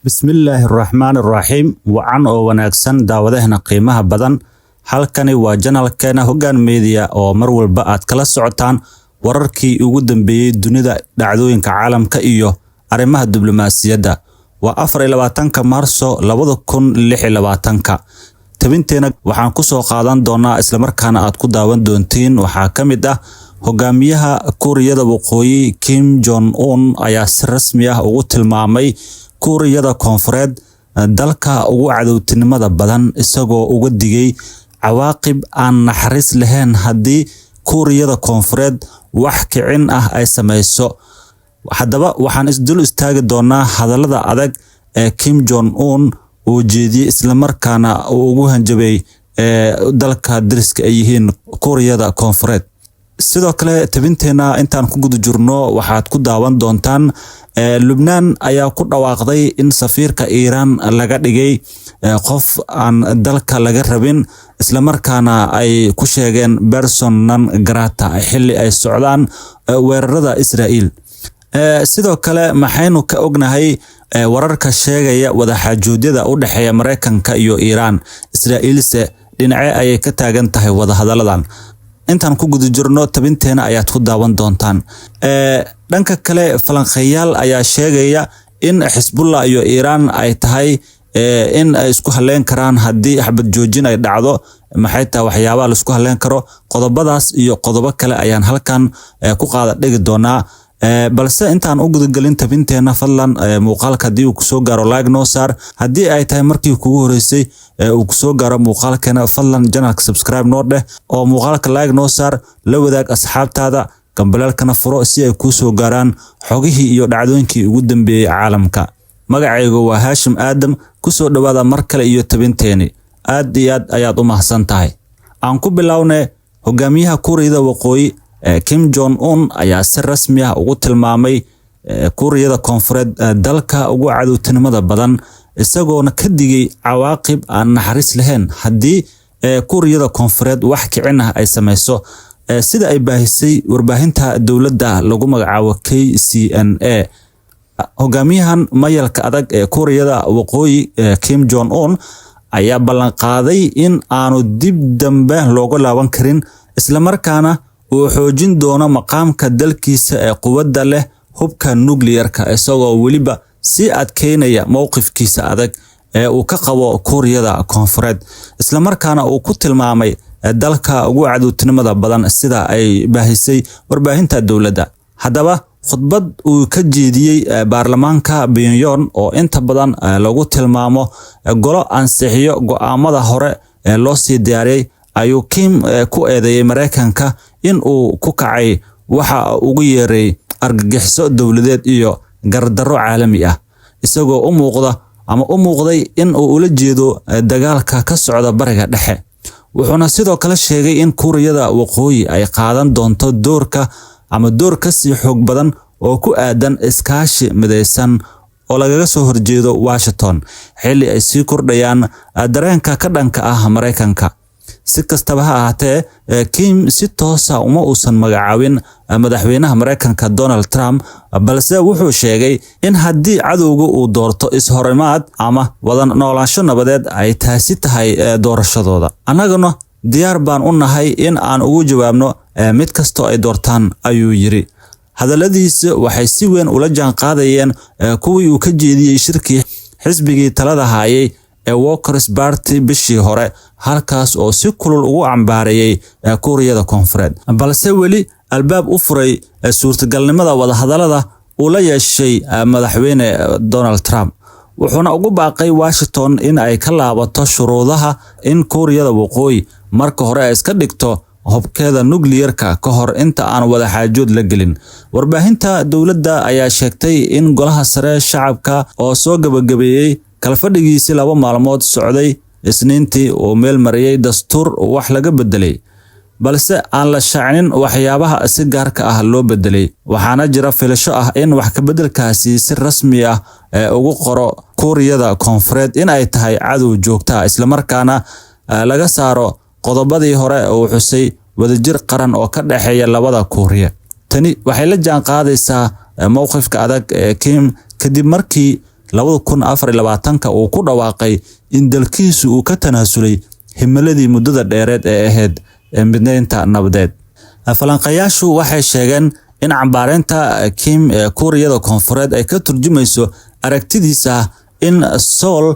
Bismillahirrahmanirrahiim. Wacan oo wanaagsan daawadahna qiimaha badan. Halkani waa channelkeena Hoggaan Media oo mar walba aad kala socotaan wararkii ugu dambeeyay dunida, dhacdooyinka caalamka iyo arrimaha diblomaasiyadda. Waa 24 Maarso 2026. Tabinteena waxaan ku soo qaadan doonaa isla markaana aad ku daawan doontiin waxaa ka mid ah hogaamiyaha Kuuriyada Waqooyi Kim Jong-un ayaa si rasmi ah ugu tilmaamay Kuuriyada Koonfureed dalka ugu cadowtinimada badan, isagoo uga digay cawaaqib aan naxariis lahayn haddii Kuuriyada Koonfureed wax kicin ah ay samayso. Haddaba waxaan isdul istaagi doonaa hadallada adag ee Kim Jong-un uu jeediyay isla markaana uu ugu hanjabay dalka dariska ay yihiin Kuuriyada Koonfureed. Sidoo kale tabinteena intaan ku guda jirno waxaad ku daawan doontaan Lubnaan ayaa ku dhawaaqday in safiirka Iran laga dhigay qof aan dalka laga rabin, isla markaana ay ku sheegeen person non grata xilli ay socdaan weerarada Israa'iil. Sidoo kale maxaynu ka ognahay wararka sheegaya wadaxaajoodiyada u dhaxeeya Mareykanka iyo Iran. Israa'iilse dhinace ayay ka taagan tahay wadahadalladan. Intaan ku guda jirno tabinteena ayaad ku daawan doontaan. Dhanka kale falanqeeyaal ayaa sheegaya in Xisbullah iyo Iran ay tahay in ay isku haleen karaan haddii xabad joojin ay dhacdo. Maxay tahay waxyaabaha la isku haleen karo? Qodobadaas iyo qodobo kale ayaan halkan ku qaada dhigi doonaa. Balse intaan u guda galin tabinteena fadlan muuqaalka haddii uu ku soo gaaro like noo saar. Haddii ay tahay markii kugu horeysay uu ku soo gaaro muuqaalkeena fadlan channelka subscribe noo dheh oo muuqaalka like noo saar, la wadaag asxaabtaada, gambalaalkana furo si ay ku soo gaaraan xogihii iyo dhacdooyinkii ugu dambeeyay caalamka. Magacaygu waa Hashim Aadam. Ku soo dhawaada mar kale iyo tabinteeni. Aad iyo aad ayaad u mahadsan tahay. Aan ku bilownay hogaamiyaha Kuuriyada Waqooyi Kim Jong-un ayaa si rasmi ah ugu tilmaamay Kuuriyada Koonfureed dalka ugu cadowtinimada badan, isagoona ka digay cawaaqib aan naxariis lahayn haddii Kuuriyada Koonfureed wax kicin ah ay samayso. Sida ay baahisay warbaahinta dowladda lagu magacaabo KCNA, hogaamiyahan mayalka adag ee Kuuriyada Waqooyi Kim Jong-un ayaa ballan qaaday in aanu dib dambe looga laaban karin, isla markaana uu xoojin doono maqaamka dalkiisa ee quwadda leh hubka nuclearka, isagoo weliba si adkeynaya mowqifkiisa adag ee uu ka qabo Kuuriyada Koonfureed, isla markaana uu ku tilmaamay dalka ugu cadowtinimada badan sida ay baahisay warbaahinta dowladda. Haddaba khudbad uu ka jeediyay baarlamaanka Pyongyang oo inta badan lagu tilmaamo golo ansixiyo go'aamada hore ee loo sii diyaariyay, ayuu Kim ku eedeeyay Mareykanka in uu ku kacay waxa ugu yeeray argagixiso dowladeed iyo gardarro caalami ah, isagoo u muuqday in uu ula jeedo dagaalka ka socda Bariga Dhexe. Wuxuuna sidoo kale sheegay in Kuuriyada Waqooyi ay qaadan doonto door ka sii xoog badan oo ku aadan iskaashi midaysan oo lagaga soo horjeedo Washington xilli ay sii kordhayaan dareenka ka dhanka ah Mareykanka. Si kastaba ha ahaatee, Kim si toos ah uma uusan magacaabin madaxweynaha Mareykanka Donald Trump, balse wuxuu sheegay in haddii cadowga uu doorto ishorimaad ama wada noolaansho nabadeed ay taasi tahay doorashadooda. Annaguna diyaar baan u nahay in aan ugu jawaabno mid kastoo ay doortaan, ayuu yiri. Hadalladiisa waxay si weyn ula jaan qaadayeen kuwii uu ka jeediyay shirkii xisbigii talada hayay ee Workers' Party bishii hore, halkaas oo si kulul ugu cambaareeyay Kuuriyada Koonfureed, balse weli albaab u furay suurtagalnimada wadahadallada uu la yeeshay madaxweyne Donald Trump. Wuxuuna ugu baaqay Washington in ay ka laabato shuruudaha in Kuuriyada Waqooyi marka hore ay iska dhigto hubkeeda nuclearka ka hor inta aan wadaxaajood la gelin. Warbaahinta dowladda ayaa sheegtay in golaha sare shacabka oo soo gabagabeeyay kalfadhigiisii 2 maalmood socday Isniintii uu meel mariyay dastuur wax laga bedelay, balse aan la shaacin waxyaabaha si gaarka ah loo bedelay. Waxaana jira filasho ah in wax ka bedelkaasi si rasmi ah ugu qoro Kuuriyada Koonfureed in ay tahay cadow joogta, isla markaana laga saaro qodobadii hore oo xusay wadajir qaran oo ka dhaxeeya labada Kuuriya. Tani waxay la jaan qaadaysaa mowqifka adag ee Kim kadib markii 2024 uu ku dhawaaqay in dalkiisu uu ka tanaasulay himiladii muddada dheereed ee ahayd midnaynta nabadeed. Falanqayaashu waxay sheegeen in cambaareynta Kim ee Kuuriyada Koonfureed ay ka turjumayso aragtidiisa in Seoul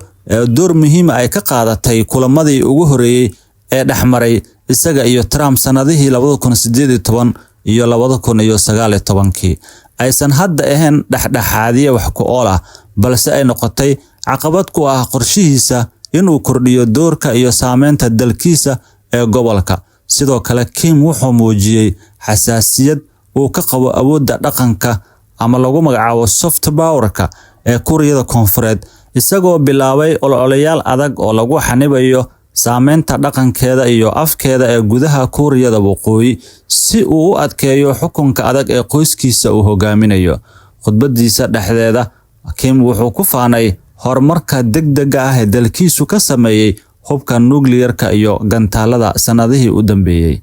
door muhiim ah ay ka qaadatay kulamadii ugu horeeyay ee dhaxmaray isaga iyo Trump sanadihii 2018 iyo 2019 aysan hadda ahayn dhexdhexaadiye wax ku ool ah, balse ay noqotay caqabad ku ah qorshihiisa inuu kordhiyo doorka iyo saameynta dalkiisa ee gobolka. Sidoo kale Kim wuxuu muujiyay xasaasiyad uu ka qabo awoodda dhaqanka ama lagu magacaabo soft power-ka ee Kuuriyada Koonfureed, isagoo bilaabay ololayaal adag oo lagu xanibayo saameynta dhaqankeeda iyo afkeeda ee gudaha Kuuriyada Waqooyi si uu u adkeeyo xukunka adag ee qoyskiisa uu hogaaminayo. Khudbadiisa dhexdeeda Kim wuxuu ku faanay horumarka degdega ah ee dalkiisu ka sameeyay hubka nuclear-ka iyo gantaalada sanadihii u dambeeyay,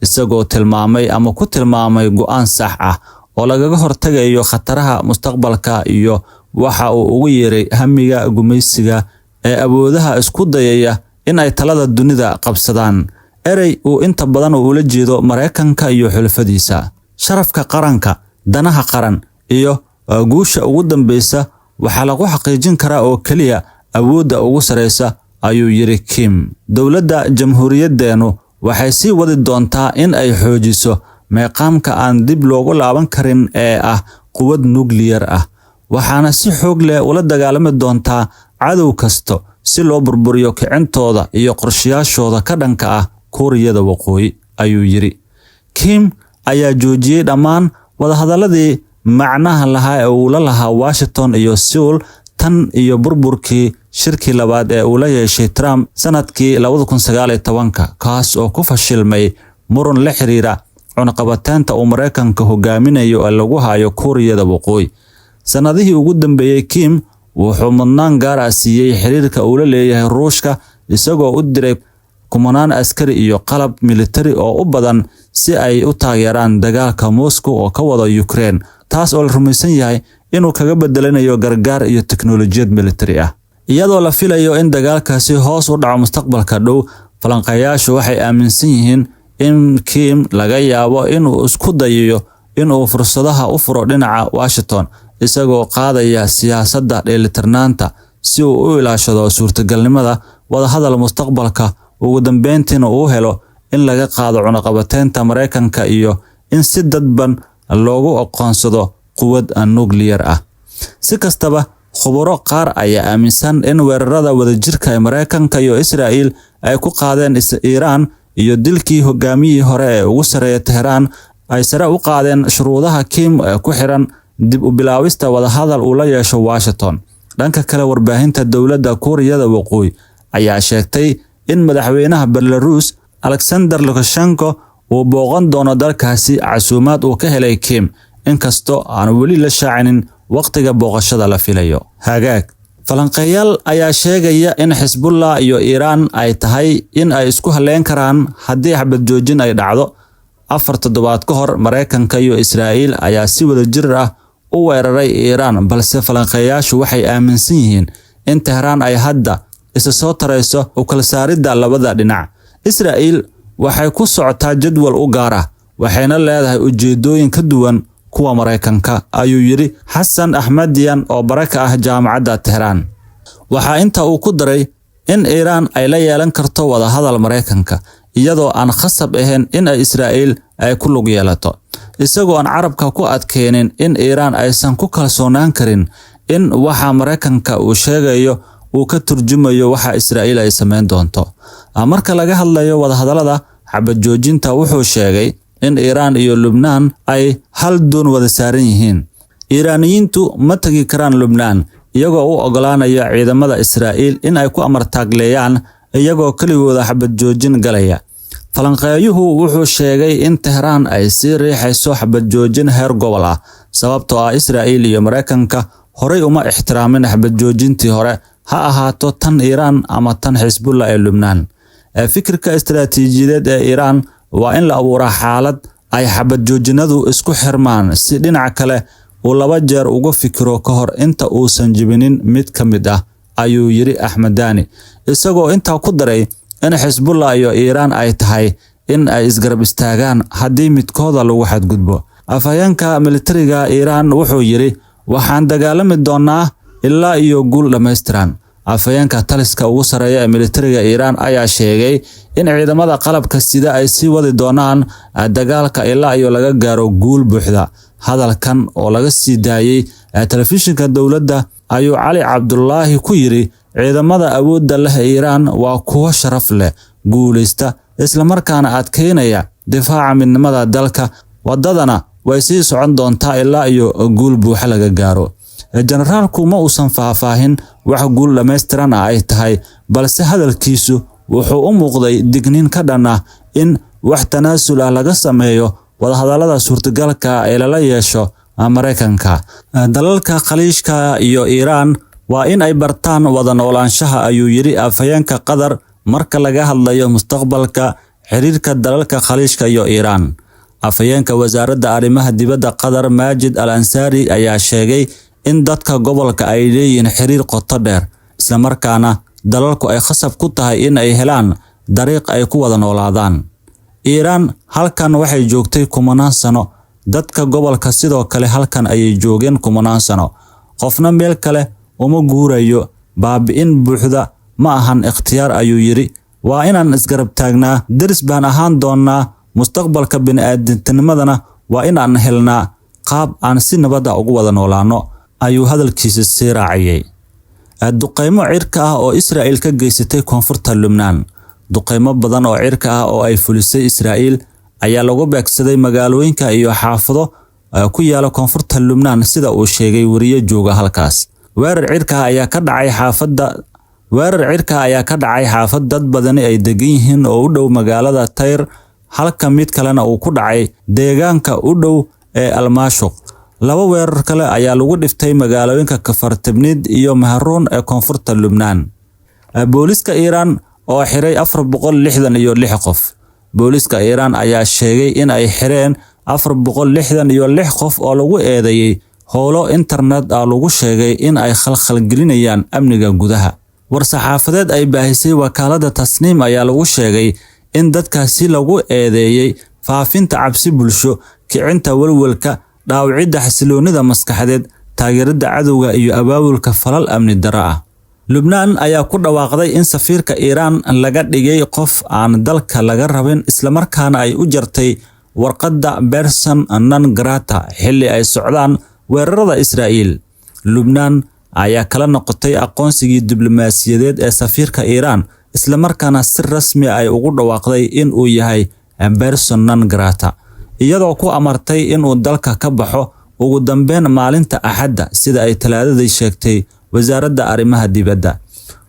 isagoo tilmaamay ama ku tilmaamay go'aan sax ah oo lagaga hortagayo khataraha mustaqbalka iyo waxa uu ugu yeeray hamiga gumaysiga ee awoodaha isku dayaya in ay talada dunida qabsadaan. Erey uu inta badan ula jeedo Mareykanka iyo xulafadiisa. Sharafka qaranka, danaha qaran iyo guusha ugu dambeysa waxa lagu xaqiijin karaa oo kaliya awoodda ugu sareysa, ayuu yiri Kim. Dowladda jamhuuriyadeenu waxay sii wadi doontaa in ay xoojiso meeqaamka aan dib loogu laaban karin ee ah quwad nuclear ah, waxaana si xoog leh ula dagaalami doontaa cadow kasto si loo burburiyo kicintooda iyo qorshayaashooda ka dhanka ah Kuuriyada Waqooyi, ayuu yiri. Kim ayaa joojiyay dhammaan wadahadaladii macnaha lahaa ee uu la lahaa Washington iyo Seoul tan iyo burburkii shirkii labaad ee uu la yeeshay Trump sanadkii 2019 kaas oo ku fashilmay muran la xiriira cunaqabataynta uu Mareykanka hogaaminayo ee lagu hayo Kuuriyada Waqooyi. Sanadihii ugu dambeeyay Kim wuxuu mudnaan gaar ah siiyay xiriirka uu la leeyahay Ruushka, isagoo u diray kumanaan askari iyo qalab military oo u badan si ay u taageeraan dagaalka Moscow oo ka wada Ukraine, taas oo la rumaysan yahay inuu kaga bedelanayo gargaar iyo teknoolajiyad military ah. Iyadoo la filayo in dagaalkaasi hoos u dhaco mustaqbalka dhow, falanqayaashu waxay aaminsan yihiin in Kim laga yaabo inuu isku dayayo inuu fursadaha u furo dhinaca Washington, isagoo qaadaya siyaasadda dheelitirnaanta si uu u ilaashado suurtagalnimada wadahadal mustaqbalka, ugu dambeyntiina uu helo in laga qaado cunaqabataynta Mareykanka iyo in si dadban loogu aqoonsado quwad nuclear ah. Si kastaba, khubaro qaar ayaa aaminsan in weerarada wadajirka ee Mareykanka iyo Israa'iil ay ku qaadeen Iiraan iyo dilkii hogaamiyihii hore ee ugu sareeya Tehran ay sare u qaadeen shuruudaha Kim ee ku xiran dib u bilaawista wadahadal uu la yeesho Washington. Dhanka kale, warbaahinta dowladda Kuuriyada Waqooyi ayaa sheegtay in madaxweynaha Belarus Alexander Lukashenko uu booqan doono dalkaasi casuumaad uu ka helay Kim, inkastoo aan weli la shaacinin waqtiga booqashada la filayo. Hagaag, falanqeeyaal ayaa sheegaya in Xisbullah iyo Iiraan ay tahay in ay isku haleyn karaan haddii xabad joojin ay dhacdo. 4 toddobaad ka hor, Mareykanka iyo Israa'iil ayaa si wadajir ah u weeraray Iiraan, balse falanqeeyaashu waxay aaminsan yihiin in Tehran ay hadda isa soo tarayso u kala saaridda labada dhinac. Israa'iil waxay ku socotaa jadwal u gaar ah, waxayna leedahay ujeedooyin ka duwan kuwa Mareykanka, ayuu yiri Xasan Ahmadiyan oo baraka ah jaamacadda Tehran. Waxa inta uu ku daray in Iiraan ay la yeelan karto wadahadal Mareykanka iyadoo aan khasab ahayn in Israa'iil ay ku lug yeelato, isagoo aan carabka ku adkeenin in Iiraan aysan ku kalsoonaan karin in waxa Mareykanka uu sheegayo uu ka turjumayo waxa Israa'iil ay sameyn doonto. Marka laga hadlayo wadahadalada xabad joojinta, wuxuu sheegay in Iiraan iyo Lubnaan ay hal doon wada saaran yihiin. Iiraaniyiintu ma tagi karaan Lubnaan iyagoo u ogolaanaya ciidamada Israa'iil in ay ku amartaagleeyaan iyagoo kaligooda xabad joojin galaya. Falanqeeyuhu wuxuu sheegay in Tehran ay sii riixayso xabad joojin heer gobol ah, sababtoo ah Israa'iil iyo Mareykanka horey uma ixtiraamin xabad joojintii hore, ha ahaato tan Iiraan ama tan Xisbullah ee Lubnaan. Fikirka istiraatiijiyadeed ee Iiraan waa in la abuuraa xaalad ay xabad joojinadu isku xirmaan si dhinaca kale uu 2 jeer uga fikiro ka hor inta uusan jibinin mid ka mid ah, ayuu yiri Ahmadani, isagoo inta ku daray in Hezbollah iyo Iran ay tahay in ay isgarab istaagaan haddii midkooda lagu xadgudbo. Afhayeenka militariga Iran wuxuu yiri waxaan dagaalami doonaa ilaa iyo guul dhameystiran. Afhayeenka taliska ugu sareeya ee militariga Iran ayaa sheegay in ciidamada qalabka sida ay sii wadi doonaan dagaalka ilaa iyo laga gaaro guul buuxda. Hadalkan oo laga sii daayay telefishinka dawladda ayuu Cali Cabdullaahi ku yiri ciidamada awoodda leh ee Iran waa kuwa sharaf leh, guuleysta, isla markaana adkeynaya difaaca midnimada dalka, wadadana way sii socon doontaa ilaa iyo guul buuxa laga gaaro. Generaalku ma uusan faahfaahin wax guul dhameystiran ay tahay, balse hadalkiisu wuxuu u muuqday digniin ka dhan ah in wax tanaasul ah laga sameeyo wadahadallada suurtagalka ee lala yeesho Mareykanka. Dalalka Khaliijka iyo Iran waa in ay bartaan wada noolaanshaha, ayuu yiri afhayeenka Qatar marka laga hadlayo mustaqbalka xiriirka dalalka Khaliijka iyo Iran. Afhayeenka wasaaradda arrimaha dibadda Qatar Majid Al-Ansari ayaa sheegay in dadka gobolka ay leeyihiin xiriir qoto dheer, isla markaana dalalku ay khasab ku tahay in ay helaan dariiq ay ku wada noolaadaan. Iran halkan waxay joogtay kumanaan sano, dadka gobolka sidoo kale halkan ayay joogeen kumanaan sano. Qofna meel kale uma guurayo, baabi'in buuxda ma ahan ikhtiyaar, ayuu yiri. Waa inaan isgarab taagnaa, daris baan ahaan doonaa, mustaqbalka bini'aadamnimadana waa inaan helnaa qaab aan si nabad ah ugu wada noolaano, ayuu hadalkiisa sii raaciyay. Duqeymo cirka ah oo Israa'iil ka geysatay koonfurta Lubnaan. Duqeymo badan oo cirka ah oo ay fulisay Israa'iil ayaa lagu beegsaday magaalooyinka iyo xaafado ku yaala koonfurta Lubnaan, sida uu sheegay wariye jooga halkaas. Weerar cirka ayaa ka dhacay xaafad dad badan ay degan yihiin oo u dhow magaalada Tayr, halka mid kalena uu ku dhacay deegaanka u dhow ee Almashuq. 2 weerar kale ayaa lagu dhiftay magaalooyinka Kafar Tabnid iyo Mahroun ee koonfurta Lubnaan. Booliska Iran oo xiray 466 qof. Booliska Iran ayaa sheegay in ay xireen 466 qof oo lagu eedeeyay howlo internet ah, lagu sheegay in ay khalkhal gelinayaan amniga gudaha. War-saxaafadeed ay baahisay wakaaladda Tasniim ayaa lagu sheegay in dadkaasi lagu eedeeyay faafinta cabsi bulsho, kicinta walwalka, dhaawicidda xasiloonida maskaxeed, taageerada cadowga iyo abaabulka falal amni darro ah. Lubnaan ayaa ku dhawaaqday in safiirka Iran laga dhigay qof aan dalka laga rabin, isla markaana ay u jartay warqadda person non grata xilli ay socdaan weerarada Israa'iil. Lubnaan ayaa kala noqotay aqoonsigii diblomaasiyadeed ee safiirka Iran, isla markaana si rasmi ah ay ugu dhawaaqday in uu yahay person non grata, iyadoo ku amartay in uu dalka ka baxo ugu dambeyn maalinta Axadda, sida ay Talaadadii sheegtay wasaaradda arrimaha dibadda.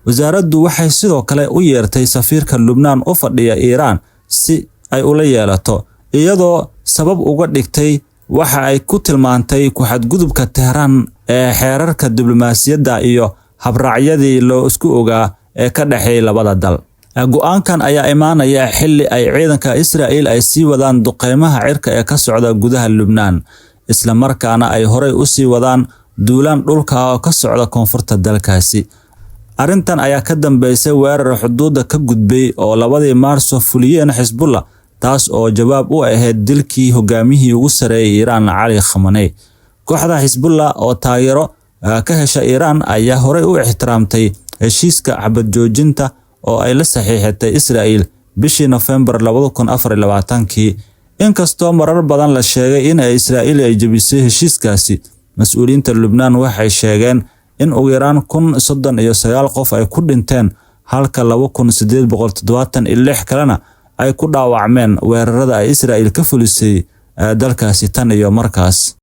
Wasaaraddu waxay sidoo kale u yeertay safiirka Lubnaan u fadhiya Iran si ay ula yeelato, iyadoo sabab uga dhigtay waxa ay ku tilmaantay ku xadgudubka Tehran ee xeerarka diblomaasiyadda iyo habraacyadii loo isku ogaa ee ka dhaxeeyay labada dal. Go'aankan ayaa imaanaya xilli ay ciidanka Israa'iil ay sii wadaan duqeymaha cirka ee ka socda gudaha Lubnaan, isla markaana ay horey u sii wadaan duulaan dhulka oo ka socda koonfurta dalkaasi. Arrintan ayaa ka dambeysay weerar xuduudda ka gudbay oo 2 Maarso fuliyeen Hezbollah, taas oo jawaab u ahayd dilkii hogaamiyihii ugu sareeyay Iran Cali Khamenei. Kooxda Hezbollah oo taageero ka hesha Iran ayaa horey u ixtiraamtay heshiiska xabad joojinta oo ay la saxiixatay Israa'iil bishii November 2024. Inkastoo marar badan la sheegay in Israa'iil ay jabisay heshiiskaasi, mas'uuliyiinta Lubnaan waxay sheegeen in ugu yaraan 139 qof ay ku dhinteen, halka 2876 kalena ay ku dhaawacmeen weerarada ay Israa'iil ka fulisay dalkaasi tan iyo markaas.